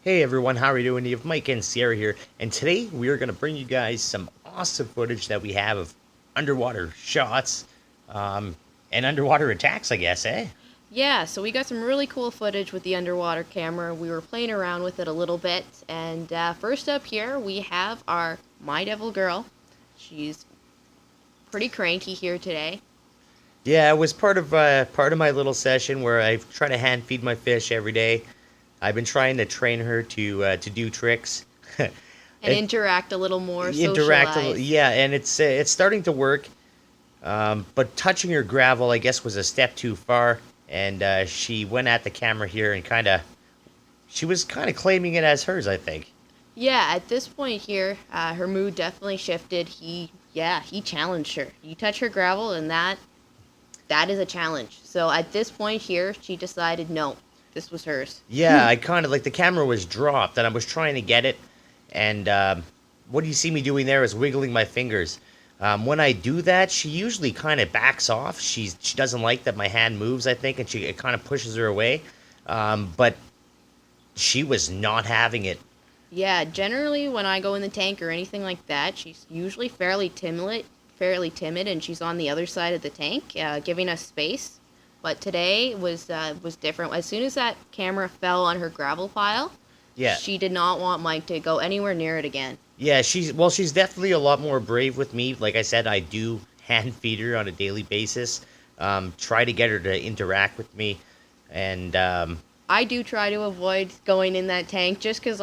Hey everyone, how are you doing? You have Mike and Sierra here, and today we are going to bring you guys some awesome footage that we have of underwater shots um, and underwater attacks, I guess, eh? Yeah, so we got some really cool footage with the underwater camera. We were playing around with it a little bit. And first up here, we have our Midevil girl. She's pretty cranky here today. Yeah, it was part of my little session where I try to hand feed my fish every day. I've been trying to train her to do tricks, And it, interact a little more, interact, socialize. yeah, and it's starting to work. But touching her gravel, I guess, was a step too far, and she went at the camera here and she was kind of claiming it as hers, I think. Yeah, at this point here, her mood definitely shifted. He challenged her. You touch her gravel, and that is a challenge. So at this point here, she decided no, this was hers. Yeah, I kind of like the camera was dropped, and I was trying to get it, and what you see me doing there is wiggling my fingers. When I do that, she usually kind of backs off. She doesn't like that my hand moves, I think, and it kind of pushes her away. But she was not having it. Yeah, generally when I go in the tank or anything like that, she's usually fairly timid, and she's on the other side of the tank, giving us space. But today was different. As soon as that camera fell on her gravel pile, Yeah, she did not want Mike to go anywhere near it again. yeah. She's definitely a lot more brave with me. Like I said, I do hand feed her on a daily basis. Try to get her to interact with me, and I do try to avoid going in that tank just because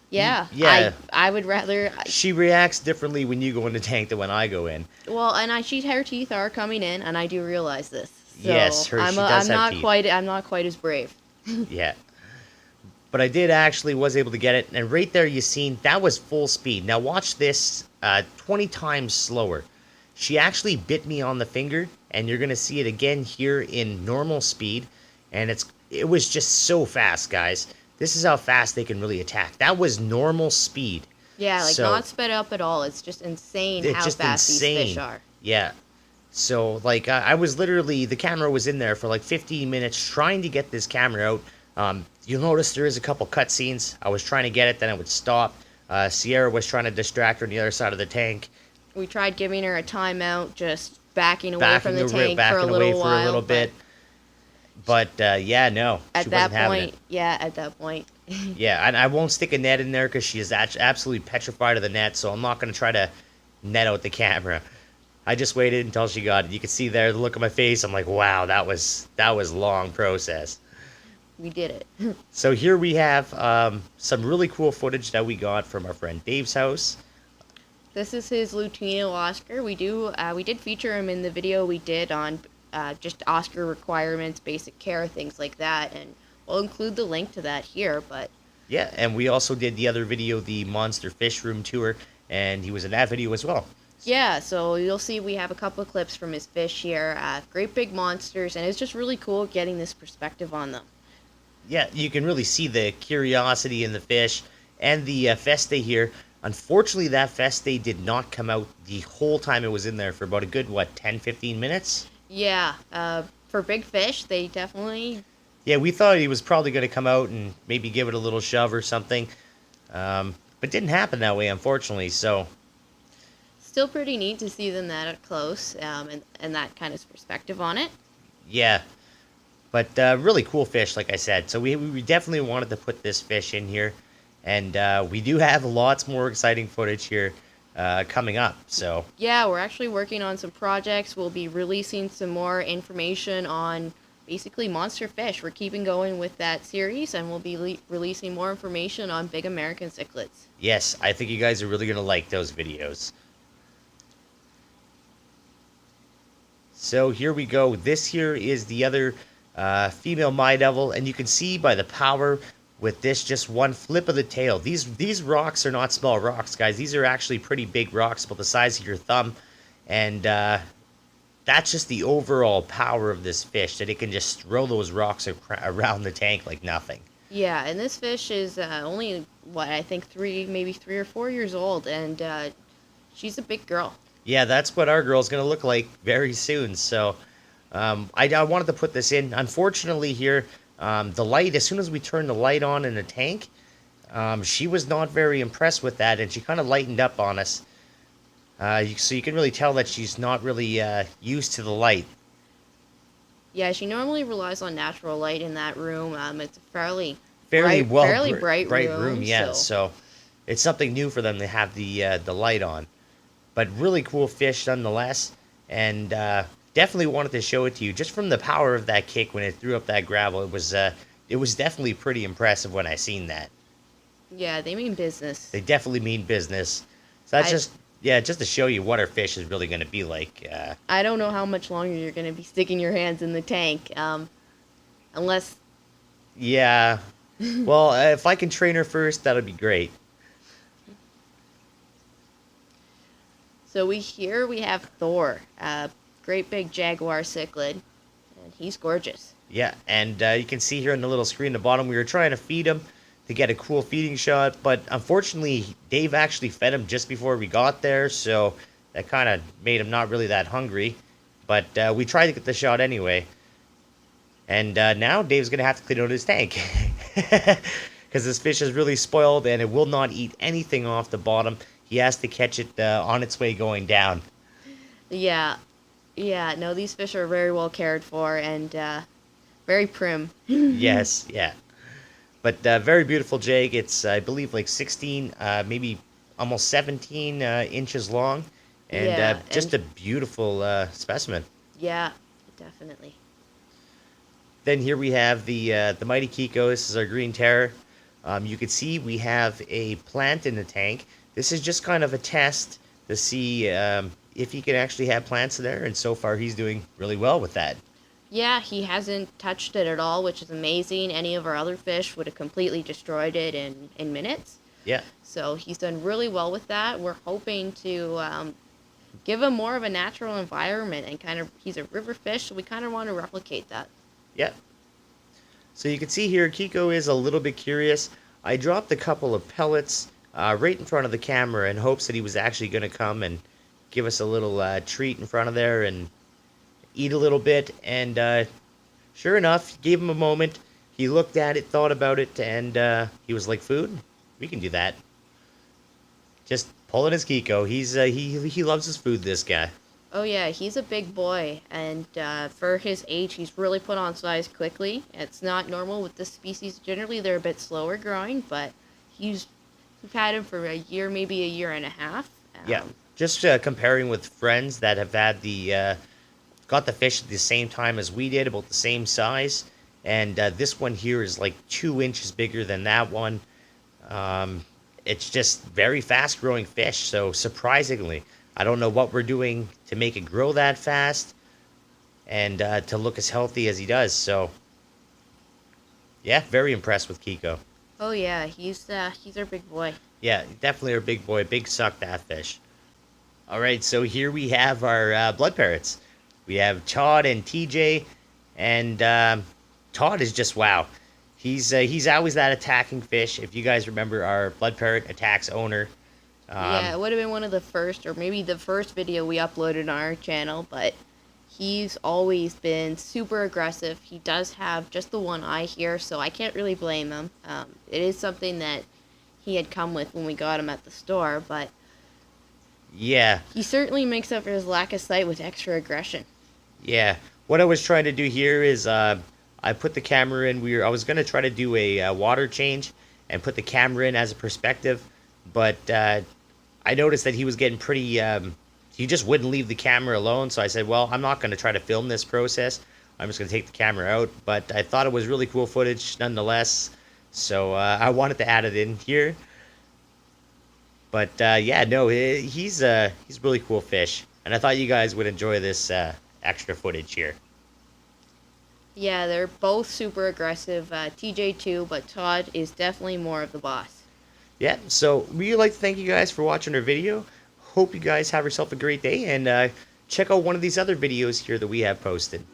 yeah, yeah. I would rather. She reacts differently when you go in the tank than when I go in. Well, and her teeth are coming in, and I do realize this. Yes, So she does have teeth. I'm not quite as brave. Yeah, but I did actually was able to get it, and right there you seen that was full speed. Now watch this, 20 times slower. She actually bit me on the finger, and you're gonna see it again here in normal speed, and it was just so fast, guys. This is how fast they can really attack. That was normal speed. Yeah, like So not sped up at all. It's just insane it's how just fast these fish insane. are. Yeah. So like I was literally the camera was in there for like 15 minutes trying to get this camera out. You'll notice there is a couple cutscenes. I was trying to get it, then it would stop. Sierra was trying to distract her on the other side of the tank, We tried giving her a timeout, just backing away from the tank for a backing away little for a while. little But bit. But yeah, no, she at that wasn't having it. point, yeah, at that point, Yeah, and I won't stick a net in there because she is absolutely petrified of the net. So I'm not going to try to net out the camera. I just waited until she got it. You can see there the look on my face. I'm like, wow, that was a long process. we did it. So here we have some really cool footage that we got from our friend Dave's house. This is his Lutino Oscar. We did feature him in the video we did on just Oscar requirements, basic care, things like that, and we'll include the link to that here. But Yeah, and we also did the other video, the Monster Fish Room tour, and he was in that video as well. yeah, so you'll see we have a couple of clips from his fish here. Great big monsters, and it's just really cool getting this perspective on them. Yeah, you can really see the curiosity in the fish and the feste here. Unfortunately, that feste did not come out the whole time it was in there for about a good, what, 10, 15 minutes? Yeah, for big fish, they definitely. Yeah, we thought he was probably going to come out and maybe give it a little shove or something. But didn't happen that way, unfortunately. So, Still pretty neat to see them that up close, and that kind of perspective on it. yeah. But really cool fish, like I said. So we definitely wanted to put this fish in here. And we do have lots more exciting footage here coming up. So, Yeah, we're actually working on some projects. We'll be releasing some more information on basically monster fish. We're keeping going with that series, and we'll be releasing more information on big American cichlids. yes, I think you guys are really going to like those videos. So here we go. This here is the other female Midevil, and you can see by the power with this just one flip of the tail. These rocks are not small rocks, guys. These are actually pretty big rocks, about the size of your thumb, and that's just the overall power of this fish, that it can just throw those rocks around the tank like nothing. Yeah, and this fish is only, what, I think maybe 3 or 4 years old, and she's a big girl. Yeah, that's what our girl's gonna look like very soon. So I wanted to put this in. Unfortunately, here The light, as soon as we turned the light on in the tank, she was not very impressed with that, and she kind of lightened up on us. So you can really tell that she's not really used to the light. Yeah, she normally relies on natural light in that room. It's a Fairly fairly bright room, room. yeah. So it's something new for them to have the light on. But really cool fish nonetheless, and definitely wanted to show it to you just from the power of that kick when it threw up that gravel. It was definitely pretty impressive when I seen that. Yeah, they mean business. They definitely mean business. So that's just to show you what our fish is really going to be like. I don't know how much longer you're going to be sticking your hands in the tank, unless. Yeah. Well, if I can train her first, that'll be great. So we have Thor, great big jaguar cichlid, and he's gorgeous. Yeah, and you can see here on the little screen at the bottom, we were trying to feed him to get a cool feeding shot, but unfortunately, Dave actually fed him just before we got there, so that kind of made him not really that hungry. But we tried to get the shot anyway. And now Dave's going to have to clean out his tank. Because this fish is really spoiled and it will not eat anything off the bottom. He has to catch it on its way going down. Yeah, no, these fish are very well cared for and very prim. Yes, yeah. But very beautiful jig. It's, I believe, like 16, maybe almost 17 inches long. And Yeah, just a beautiful specimen. Yeah, definitely. Then here we have the Mighty Kiko. This is our Green Terror. You can see we have a plant in the tank. This is just kind of a test to see if he can actually have plants there. And so far, he's doing really well with that. Yeah, he hasn't touched it at all, which is amazing. Any of our other fish would have completely destroyed it in minutes. Yeah. So he's done really well with that. We're hoping to give him more of a natural environment and he's a river fish, so we kind of want to replicate that. Yeah. So you can see here, Kiko is a little bit curious. I dropped a couple of pellets right in front of the camera in hopes that he was actually going to come and give us a little treat in front of there and eat a little bit. And sure enough, gave him a moment. He looked at it, thought about it, and he was like, "Food? We can do that." Just pulling his Kiko. He loves his food, this guy. Oh yeah, he's a big boy, and for his age, he's really put on size quickly. It's not normal with this species. Generally, they're a bit slower growing, but we've had him for a year, maybe a year and a half. Yeah, just comparing with friends that have had got the fish at the same time as we did, about the same size, and this one here is like 2 inches bigger than that one. It's just very fast growing fish, so surprisingly. I don't know what we're doing to make it grow that fast and to look as healthy as he does. So, yeah, very impressed with Kiko. Oh yeah, he's our big boy. Yeah, definitely our big boy. Big suck, that fish. All right, so here we have our blood parrots. We have Todd and TJ, and Todd is just wow. He's always that attacking fish. If you guys remember, our blood parrot attacks owner. Yeah, it would have been one of the first, or maybe the first video we uploaded on our channel, but he's always been super aggressive. He does have just the one eye here, so I can't really blame him. It is something that he had come with when we got him at the store, but yeah, he certainly makes up for his lack of sight with extra aggression. Yeah, what I was trying to do here is I put the camera in. I was going to try to do a water change and put the camera in as a perspective, but I noticed that he was getting pretty, he just wouldn't leave the camera alone, so I said, well, I'm not going to try to film this process. I'm just going to take the camera out, but I thought it was really cool footage nonetheless, so I wanted to add it in here. But yeah, no, he's really cool fish, and I thought you guys would enjoy this extra footage here. Yeah, they're both super aggressive, TJ too, but Todd is definitely more of the boss. Yeah, so we'd like to thank you guys for watching our video. Hope you guys have yourself a great day, and check out one of these other videos here that we have posted.